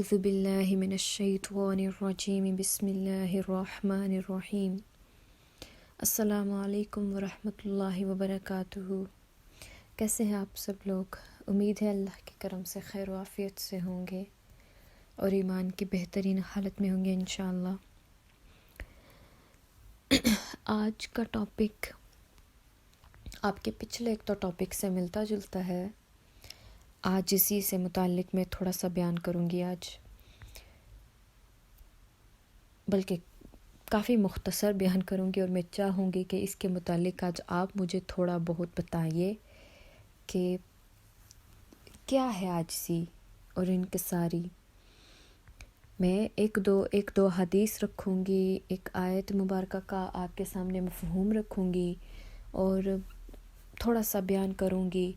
اعوذ باللہ من الشیطان الرجیم بسم اللہ الرحمن الرحیم السلام علیکم ورحمۃ اللہ وبرکاتہ۔ کیسے ہیں آپ سب لوگ؟ امید ہے اللہ کے کرم سے خیر و عافیت سے ہوں گے اور ایمان کی بہترین حالت میں ہوں گے انشاءاللہ۔ آج کا ٹاپک آپ کے پچھلے ایک تو ٹاپک سے ملتا جلتا ہے۔ آج اسی سے متعلق میں تھوڑا سا بیان کروں گی آج، بلکہ کافی مختصر بیان کروں گی، اور میں چاہوں گی کہ اس کے متعلق آج آپ مجھے تھوڑا بہت بتائیے کہ کیا ہے عاجزی اور انکساری۔ میں ایک دو حدیث رکھوں گی، ایک آیت مبارکہ کا آپ کے سامنے مفہوم رکھوں گی اور تھوڑا سا بیان کروں گی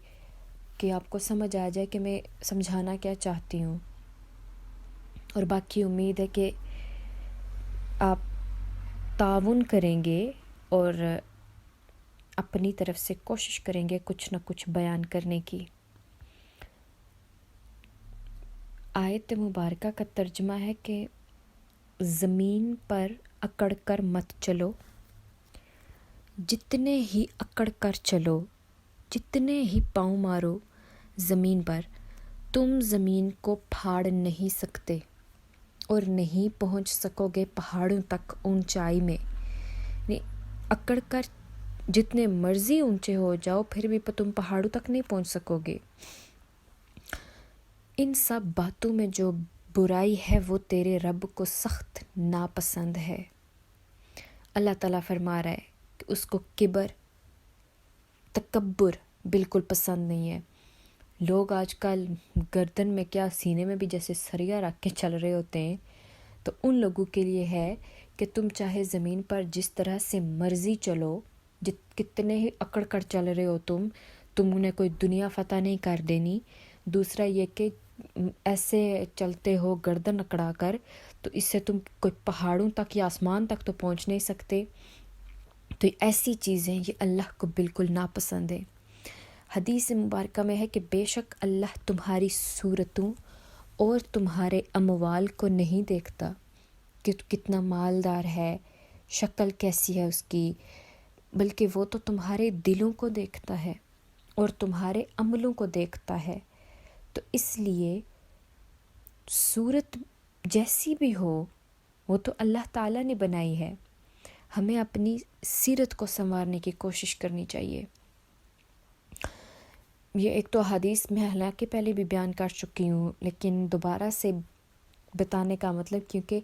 کہ آپ کو سمجھ آ جائے کہ میں سمجھانا کیا چاہتی ہوں، اور باقی امید ہے کہ آپ تعاون کریں گے اور اپنی طرف سے کوشش کریں گے کچھ نہ کچھ بیان کرنے کی۔ آیت مبارکہ کا ترجمہ ہے کہ زمین پر اکڑ کر مت چلو، جتنے ہی اکڑ کر چلو، جتنے ہی پاؤں مارو زمین پر، تم زمین کو پھاڑ نہیں سکتے اور نہیں پہنچ سکو گے پہاڑوں تک اونچائی میں۔ اکڑ کر جتنے مرضی اونچے ہو جاؤ پھر بھی تم پہاڑوں تک نہیں پہنچ سکو گے۔ ان سب باتوں میں جو برائی ہے وہ تیرے رب کو سخت ناپسند ہے۔ اللہ تعالیٰ فرما رہا ہے کہ اس کو کبر، تکبر بالکل پسند نہیں ہے۔ لوگ آج کل گردن میں کیا سینے میں بھی جیسے سریا رکھ کے چل رہے ہوتے ہیں، تو ان لوگوں کے لیے ہے کہ تم چاہے زمین پر جس طرح سے مرضی چلو، کتنے ہی اکڑ کر چل رہے ہو تم انہیں کوئی دنیا فتح نہیں کر دینی۔ دوسرا یہ کہ ایسے چلتے ہو گردن اکڑا کر، تو اس سے تم کوئی پہاڑوں تک یا آسمان تک تو پہنچ نہیں سکتے۔ تو ایسی چیزیں یہ اللہ کو بالکل ناپسند ہے۔ حدیث مبارکہ میں ہے کہ بے شک اللہ تمہاری صورتوں اور تمہارے اموال کو نہیں دیکھتا کہ کتنا مالدار ہے، شکل کیسی ہے اس کی، بلکہ وہ تو تمہارے دلوں کو دیکھتا ہے اور تمہارے عملوں کو دیکھتا ہے۔ تو اس لیے صورت جیسی بھی ہو وہ تو اللہ تعالیٰ نے بنائی ہے، ہمیں اپنی سیرت کو سنوارنے کی کوشش کرنی چاہیے۔ یہ ایک تو حدیث میں حالانکہ پہلے بھی بیان کر چکی ہوں، لیکن دوبارہ سے بتانے کا مطلب کیونکہ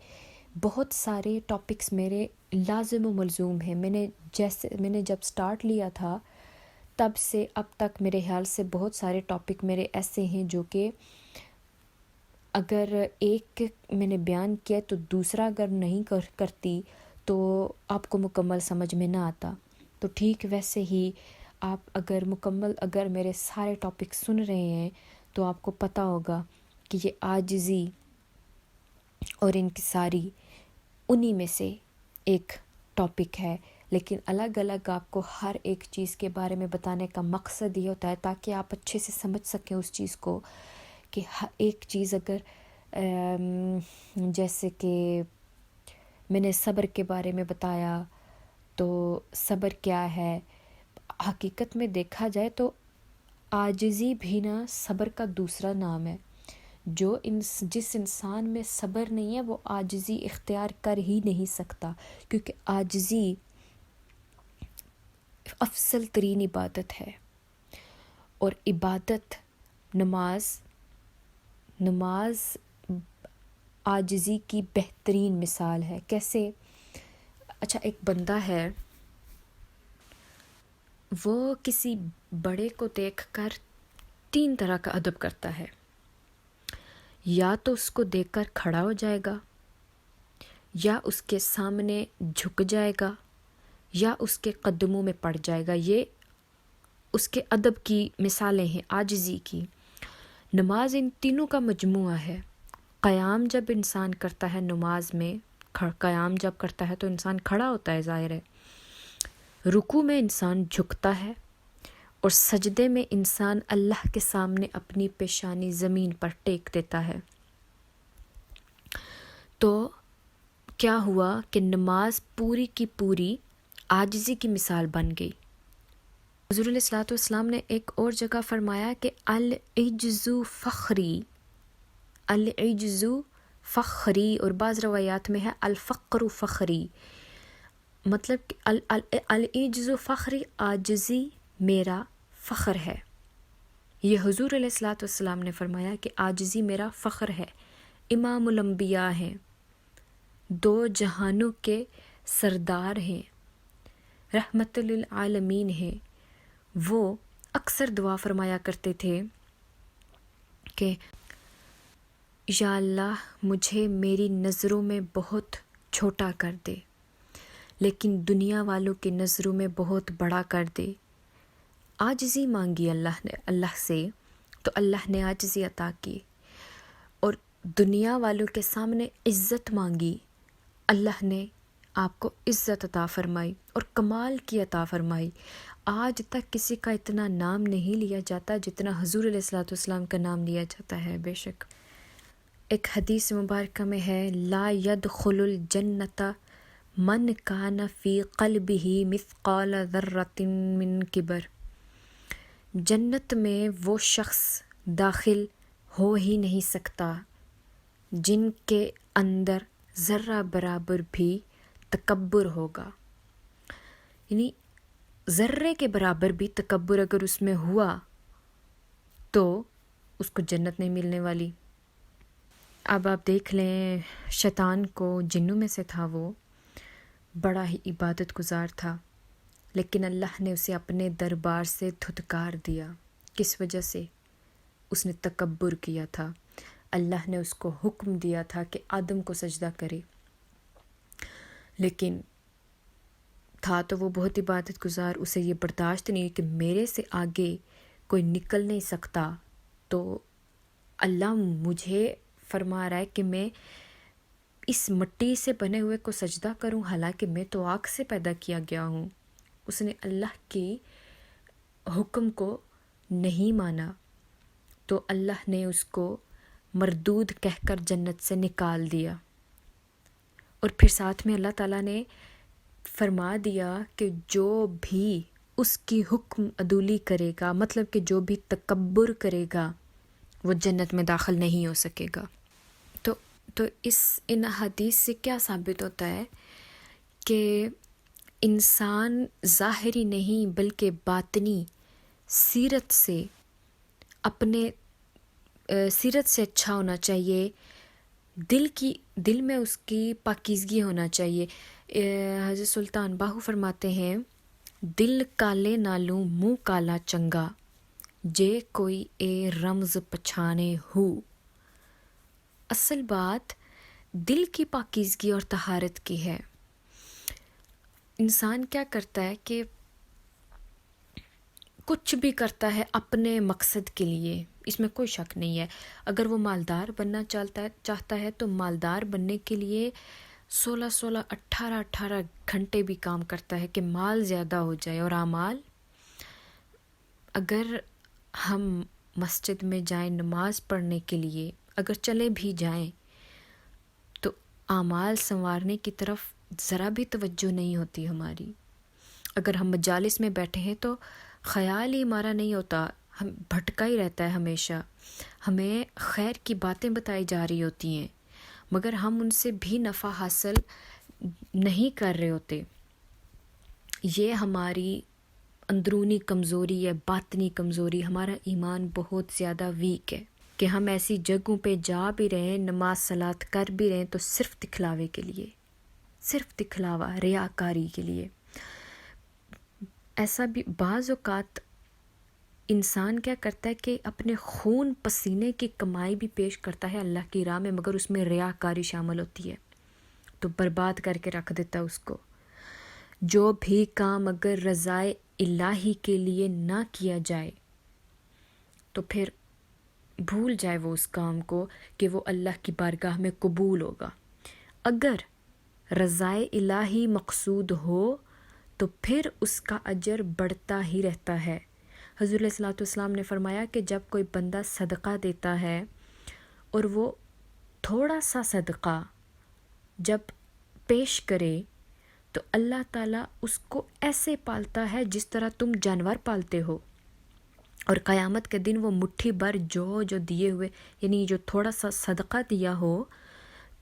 بہت سارے ٹاپکس میرے لازم و ملزوم ہیں۔ میں نے جب سٹارٹ لیا تھا تب سے اب تک میرے خیال سے بہت سارے ٹاپک میرے ایسے ہیں جو کہ اگر ایک میں نے بیان کیا تو دوسرا اگر نہیں کرتی تو آپ کو مکمل سمجھ میں نہ آتا۔ تو ٹھیک ویسے ہی آپ اگر میرے سارے ٹاپک سن رہے ہیں تو آپ کو پتہ ہوگا کہ یہ عاجزی اور انکساری انہی میں سے ایک ٹاپک ہے، لیکن الگ الگ آپ کو ہر ایک چیز کے بارے میں بتانے کا مقصد یہ ہوتا ہے تاکہ آپ اچھے سے سمجھ سکیں اس چیز کو، کہ ہر ایک چیز اگر جیسے کہ میں نے صبر کے بارے میں بتایا، تو صبر کیا ہے؟ حقیقت میں دیکھا جائے تو عاجزی بھی نا صبر کا دوسرا نام ہے۔ جس انسان میں صبر نہیں ہے وہ عاجزی اختیار کر ہی نہیں سکتا، کیونکہ عاجزی افضل ترین عبادت ہے، اور عبادت نماز عاجزی کی بہترین مثال ہے۔ کیسے؟ اچھا، ایک بندہ ہے، وہ کسی بڑے کو دیکھ کر 3 طرح کا ادب کرتا ہے۔ یا تو اس کو دیکھ کر کھڑا ہو جائے گا، یا اس کے سامنے جھک جائے گا، یا اس کے قدموں میں پڑ جائے گا۔ یہ اس کے ادب کی مثالیں ہیں عاجزی کی۔ نماز ان تینوں کا مجموعہ ہے۔ قیام جب انسان کرتا ہے نماز میں، قیام جب کرتا ہے تو انسان کھڑا ہوتا ہے، ظاہر ہے۔ رکوع میں انسان جھکتا ہے، اور سجدے میں انسان اللہ کے سامنے اپنی پیشانی زمین پر ٹیک دیتا ہے۔ تو کیا ہوا کہ نماز پوری کی پوری عاجزی کی مثال بن گئی۔ حضور علیہ الصلوۃ والسلام نے ایک اور جگہ فرمایا کہ العجز فخری، العجز فخری، اور بعض روایات میں ہے الفقر فخری، مطلب کہ العجز فخری، عاجزی میرا فخر ہے۔ یہ حضور علیہ الصلوۃ والسلام نے فرمایا کہ عاجزی میرا فخر ہے۔ امام الانبیاء ہیں، دو جہانوں کے سردار ہیں، رحمت للعالمین ہیں، وہ اکثر دعا فرمایا کرتے تھے کہ یا اللہ مجھے میری نظروں میں بہت چھوٹا کر دے، لیکن دنیا والوں کی نظروں میں بہت بڑا کر دے۔ عاجزی مانگی اللہ سے تو اللہ نے عاجزی عطا کی، اور دنیا والوں کے سامنے عزت مانگی، اللہ نے آپ کو عزت عطا فرمائی اور کمال کی عطا فرمائی۔ آج تک کسی کا اتنا نام نہیں لیا جاتا جتنا حضور علیہ الصلوۃ والسلام کا نام لیا جاتا ہے۔ بے شک ایک حدیث مبارکہ میں ہے لا يدخل الجنت من کان فی قلبہ مثقال ذرۃ من کبر، جنت میں وہ شخص داخل ہو ہی نہیں سکتا جن کے اندر ذرہ برابر بھی تکبر ہوگا، یعنی ذرے کے برابر بھی تکبر اگر اس میں ہوا تو اس کو جنت نہیں ملنے والی۔ اب آپ دیکھ لیں، شیطان کو جنوں میں سے تھا، وہ بڑا ہی عبادت گزار تھا، لیکن اللہ نے اسے اپنے دربار سے دھتکار دیا۔ کس وجہ سے؟ اس نے تکبر کیا تھا۔ اللہ نے اس کو حکم دیا تھا کہ آدم کو سجدہ کرے، لیکن تھا تو وہ بہت عبادت گزار، اسے یہ برداشت نہیں کہ میرے سے آگے کوئی نکل نہیں سکتا، تو اللہ مجھے فرما رہا ہے کہ میں اس مٹی سے بنے ہوئے کو سجدہ کروں، حالانکہ میں تو آگ سے پیدا کیا گیا ہوں۔ اس نے اللہ کی حکم کو نہیں مانا، تو اللہ نے اس کو مردود کہہ کر جنت سے نکال دیا، اور پھر ساتھ میں اللہ تعالیٰ نے فرما دیا کہ جو بھی اس کی حکم عدولی کرے گا، مطلب کہ جو بھی تکبر کرے گا، وہ جنت میں داخل نہیں ہو سکے گا۔ تو ان حدیث سے کیا ثابت ہوتا ہے کہ انسان ظاہری نہیں بلکہ باطنی سیرت سے اپنے سیرت سے اچھا ہونا چاہیے، دل میں اس کی پاکیزگی ہونا چاہیے۔ حضرت سلطان باہو فرماتے ہیں دل کالے نالوں منہ کالا چنگا، جے کوئی اے رمز پچھانے ہو۔ اصل بات دل کی پاکیزگی اور طہارت کی ہے۔ انسان کیا کرتا ہے کہ کچھ بھی کرتا ہے اپنے مقصد کے لیے، اس میں کوئی شک نہیں ہے۔ اگر وہ مالدار بننا چاہتا ہے تو مالدار بننے کے لیے 16 18 گھنٹے بھی کام کرتا ہے کہ مال زیادہ ہو جائے۔ اور اعمال، اگر ہم مسجد میں جائیں نماز پڑھنے کے لیے، اگر چلے بھی جائیں تو اعمال سنوارنے کی طرف ذرا بھی توجہ نہیں ہوتی ہماری۔ اگر ہم مجالس میں بیٹھے ہیں تو خیال ہی ہمارا نہیں ہوتا، ہم بھٹکا ہی رہتا ہے ہمیشہ، ہمیں خیر کی باتیں بتائی جا رہی ہوتی ہیں مگر ہم ان سے بھی نفع حاصل نہیں کر رہے ہوتے۔ یہ ہماری اندرونی کمزوری ہے، باطنی کمزوری، ہمارا ایمان بہت زیادہ ویک ہے کہ ہم ایسی جگہوں پہ جا بھی رہے ہیں، نماز صلات کر بھی رہے ہیں تو صرف دکھلاوے کے لیے، صرف دکھلاوا، ریاکاری کے لیے۔ ایسا بھی بعض اوقات انسان کیا کرتا ہے کہ اپنے خون پسینے کی کمائی بھی پیش کرتا ہے اللہ کی راہ میں، مگر اس میں ریاکاری شامل ہوتی ہے تو برباد کر کے رکھ دیتا ہے اس کو۔ جو بھی کام اگر رضائے الہی کے لیے نہ کیا جائے تو پھر بھول جائے وہ اس کام کو کہ وہ اللہ کی بارگاہ میں قبول ہوگا۔ اگر رضائے الہی مقصود ہو تو پھر اس کا اجر بڑھتا ہی رہتا ہے۔ حضور علیہ الصلوۃ والسلام نے فرمایا کہ جب کوئی بندہ صدقہ دیتا ہے اور وہ تھوڑا سا صدقہ جب پیش کرے تو اللہ تعالیٰ اس کو ایسے پالتا ہے جس طرح تم جانور پالتے ہو، اور قیامت کے دن وہ مٹھی بھر جو دیے ہوئے، یعنی جو تھوڑا سا صدقہ دیا ہو،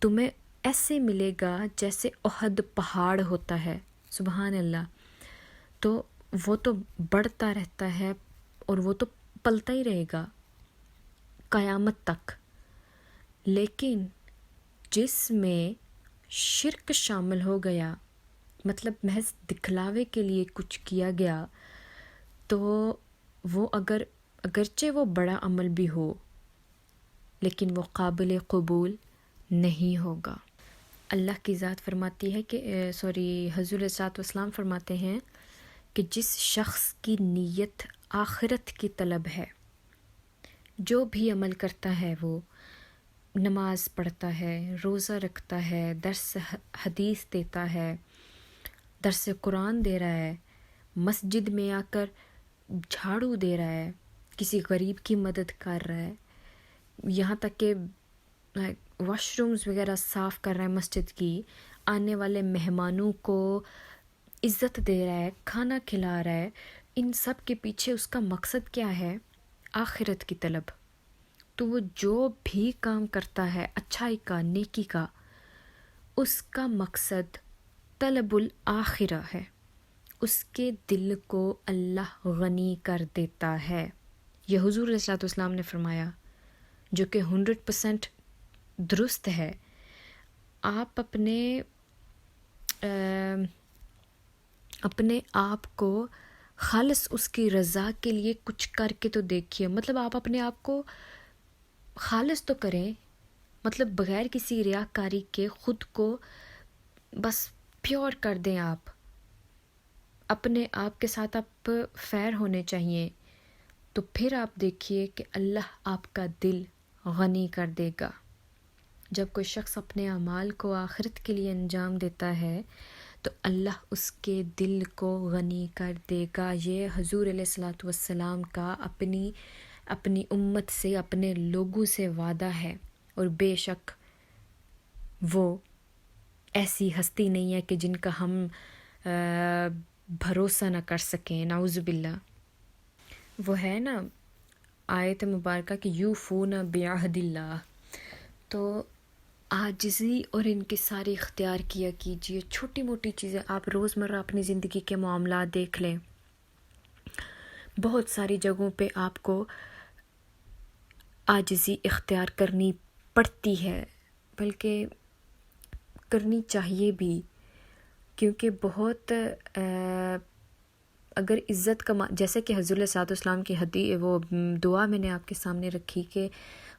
تمہیں ایسے ملے گا جیسے احد پہاڑ ہوتا ہے۔ سبحان اللہ۔ تو وہ تو بڑھتا رہتا ہے اور وہ تو پلتا ہی رہے گا قیامت تک۔ لیکن جس میں شرک شامل ہو گیا، مطلب محض دکھلاوے کے لیے کچھ کیا گیا، تو وہ اگرچہ وہ بڑا عمل بھی ہو لیکن وہ قابل قبول نہیں ہوگا۔ اللہ کی ذات فرماتی ہے کہ حضور صلی اللہ علیہ وسلم فرماتے ہیں کہ جس شخص کی نیت آخرت کی طلب ہے، جو بھی عمل کرتا ہے، وہ نماز پڑھتا ہے، روزہ رکھتا ہے، درس حدیث دیتا ہے، درس قرآن دے رہا ہے، مسجد میں آ کر جھاڑو دے رہا ہے، کسی غریب کی مدد کر رہا ہے، یہاں تک کہ واش رومز وغیرہ صاف کر رہا ہے مسجد کی، آنے والے مہمانوں کو عزت دے رہا ہے، کھانا کھلا رہا ہے، ان سب کے پیچھے اس کا مقصد کیا ہے؟ آخرت کی طلب۔ تو وہ جو بھی کام کرتا ہے اچھائی کا، نیکی کا، اس کا مقصد طلب الآخرہ ہے، اس کے دل کو اللہ غنی کر دیتا ہے۔ یہ حضور صلی اللہ علیہ وسلم نے فرمایا، جو کہ 100% درست ہے۔ آپ اپنے آپ کو خالص اس کی رضا کے لیے کچھ کر کے تو دیکھیے، مطلب آپ اپنے آپ کو خالص تو کریں، مطلب بغیر کسی ریاکاری کے خود کو بس پیور کر دیں، آپ اپنے آپ کے ساتھ آپ فیر ہونے چاہیے، تو پھر آپ دیکھیے کہ اللہ آپ کا دل غنی کر دے گا۔ جب کوئی شخص اپنے اعمال کو آخرت کے لیے انجام دیتا ہے تو اللہ اس کے دل کو غنی کر دے گا۔ یہ حضور علیہ الصلوۃ والسلام کا اپنی امت سے، اپنے لوگوں سے وعدہ ہے، اور بے شک وہ ایسی ہستی نہیں ہے کہ جن کا ہم بھروسہ نہ کر سکیں، نعوذ باللہ۔ وہ ہے نا آیت مبارکہ کہ یوفون بعہد اللہ۔ تو عاجزی اور انکساری اختیار کیا کیجیے۔ چھوٹی موٹی چیزیں آپ روزمرہ اپنی زندگی کے معاملات دیکھ لیں، بہت ساری جگہوں پہ آپ کو عاجزی اختیار کرنی پڑتی ہے، بلکہ کرنی چاہیے بھی، کیونکہ بہت اگر عزت کا جیسے کہ حضور علیہ السلام کی وہ دعا میں نے آپ کے سامنے رکھی کہ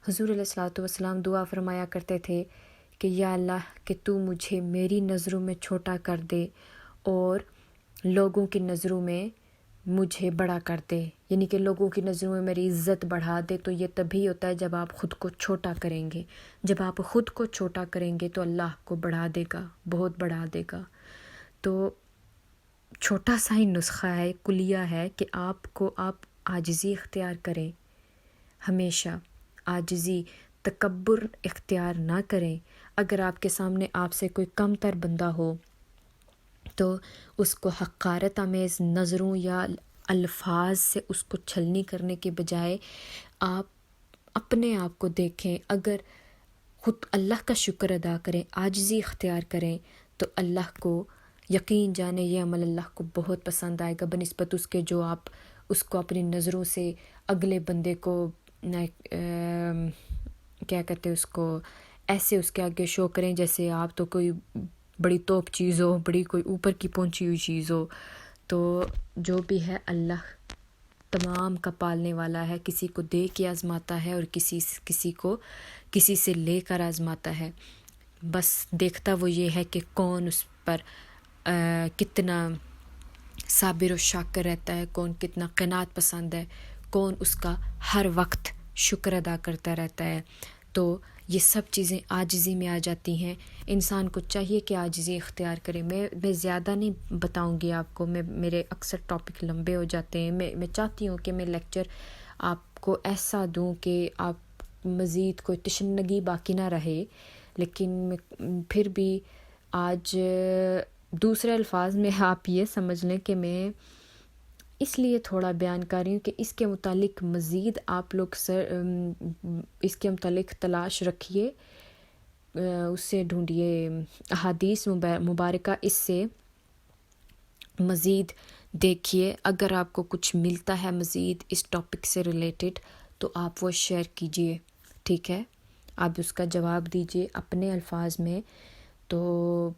حضور علیہ السلام دعا فرمایا کرتے تھے کہ یا اللہ کہ تو مجھے میری نظروں میں چھوٹا کر دے اور لوگوں کی نظروں میں مجھے بڑا کر دے، یعنی کہ لوگوں کی نظروں میں میری عزت بڑھا دے۔ تو یہ تبھی ہوتا ہے جب آپ خود کو چھوٹا کریں گے، جب آپ خود کو چھوٹا کریں گے تو اللہ کو بڑھا دے گا، بہت بڑھا دے گا۔ تو چھوٹا سا ہی نسخہ ہے، کلیہ ہے کہ آپ عاجزی اختیار کریں، ہمیشہ عاجزی، تکبر اختیار نہ کریں۔ اگر آپ کے سامنے آپ سے کوئی کم تر بندہ ہو تو اس کو حقارت آمیز نظروں یا الفاظ سے اس کو چھلنی کرنے کے بجائے آپ اپنے آپ کو دیکھیں، اگر خود اللہ کا شکر ادا کریں، عاجزی اختیار کریں، تو اللہ کو یقین جانے یہ عمل اللہ کو بہت پسند آئے گا، بنسبت اس کے جو آپ اس کو اپنی نظروں سے اگلے بندے کو کیا کہتے ہیں اس کو ایسے اس کے آگے شو کریں جیسے آپ تو کوئی بڑی توپ چیز ہو، بڑی کوئی اوپر کی پہنچی ہوئی چیز ہو۔ تو جو بھی ہے اللہ تمام کا پالنے والا ہے، کسی کو دے کے آزماتا ہے اور کسی کو کسی سے لے کر آزماتا ہے، بس دیکھتا وہ یہ ہے کہ کون اس پر کتنا صابر و شاکر رہتا ہے، کون کتنا قناعت پسند ہے، کون اس کا ہر وقت شکر ادا کرتا رہتا ہے۔ تو یہ سب چیزیں عاجزی میں آ جاتی ہیں۔ انسان کو چاہیے کہ عاجزی اختیار کرے۔ میں زیادہ نہیں بتاؤں گی آپ کو، میرے اکثر ٹاپک لمبے ہو جاتے ہیں۔ میں چاہتی ہوں کہ میں لیکچر آپ کو ایسا دوں کہ آپ مزید کوئی تشنگی باقی نہ رہے، لیکن پھر بھی آج دوسرے الفاظ میں آپ یہ سمجھ لیں کہ میں اس لیے تھوڑا بیان کر رہی ہوں کہ اس کے متعلق مزید آپ لوگ اس کے متعلق تلاش رکھیے، اس سے ڈھونڈیے احادیث مبارکہ، اس سے مزید دیکھیے، اگر آپ کو کچھ ملتا ہے مزید اس ٹاپک سے ریلیٹڈ تو آپ وہ شیئر کیجئے، ٹھیک ہے، آپ اس کا جواب دیجئے اپنے الفاظ میں، تو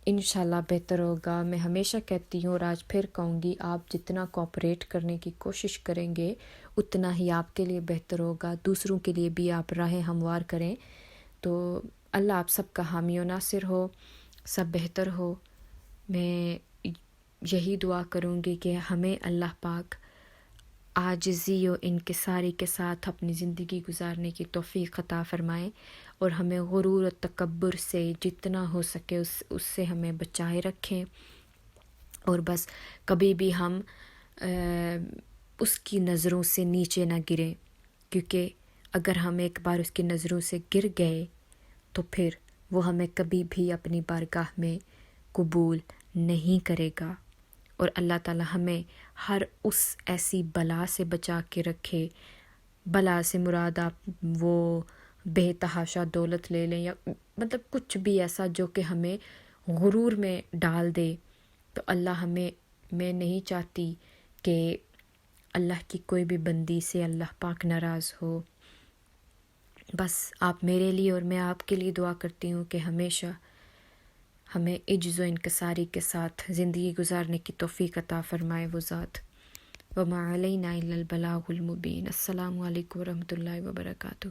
انشاءاللہ بہتر ہوگا۔ میں ہمیشہ کہتی ہوں اور آج پھر کہوں گی، آپ جتنا کوآپریٹ کرنے کی کوشش کریں گے اتنا ہی آپ کے لیے بہتر ہوگا، دوسروں کے لیے بھی آپ راہیں ہموار کریں، تو اللہ آپ سب کا حامی و ناصر ہو، سب بہتر ہو۔ میں یہی دعا کروں گی کہ ہمیں اللہ پاک عاجزی و انکساری کے ساتھ اپنی زندگی گزارنے کی توفیق عطا فرمائے، اور ہمیں غرور و تکبر سے جتنا ہو سکے اس سے ہمیں بچائے رکھیں، اور بس کبھی بھی ہم اس کی نظروں سے نیچے نہ گریں، کیونکہ اگر ہم ایک بار اس کی نظروں سے گر گئے تو پھر وہ ہمیں کبھی بھی اپنی بارگاہ میں قبول نہیں کرے گا، اور اللہ تعالی ہمیں ہر اس ایسی بلا سے بچا کے رکھے۔ بلا سے مراد آپ وہ بے تحاشا دولت لے لیں، یا مطلب کچھ بھی ایسا جو کہ ہمیں غرور میں ڈال دے، تو اللہ ہمیں، میں نہیں چاہتی کہ اللہ کی کوئی بھی بندی سے اللہ پاک ناراض ہو۔ بس آپ میرے لیے اور میں آپ کے لیے دعا کرتی ہوں کہ ہمیشہ ہمیں عجز و انکساری کے ساتھ زندگی گزارنے کی توفیق عطا فرمائے وہ ذات۔ وما علینا الا البلاغ المبین۔ السلام علیکم ورحمۃ اللہ وبرکاتہ۔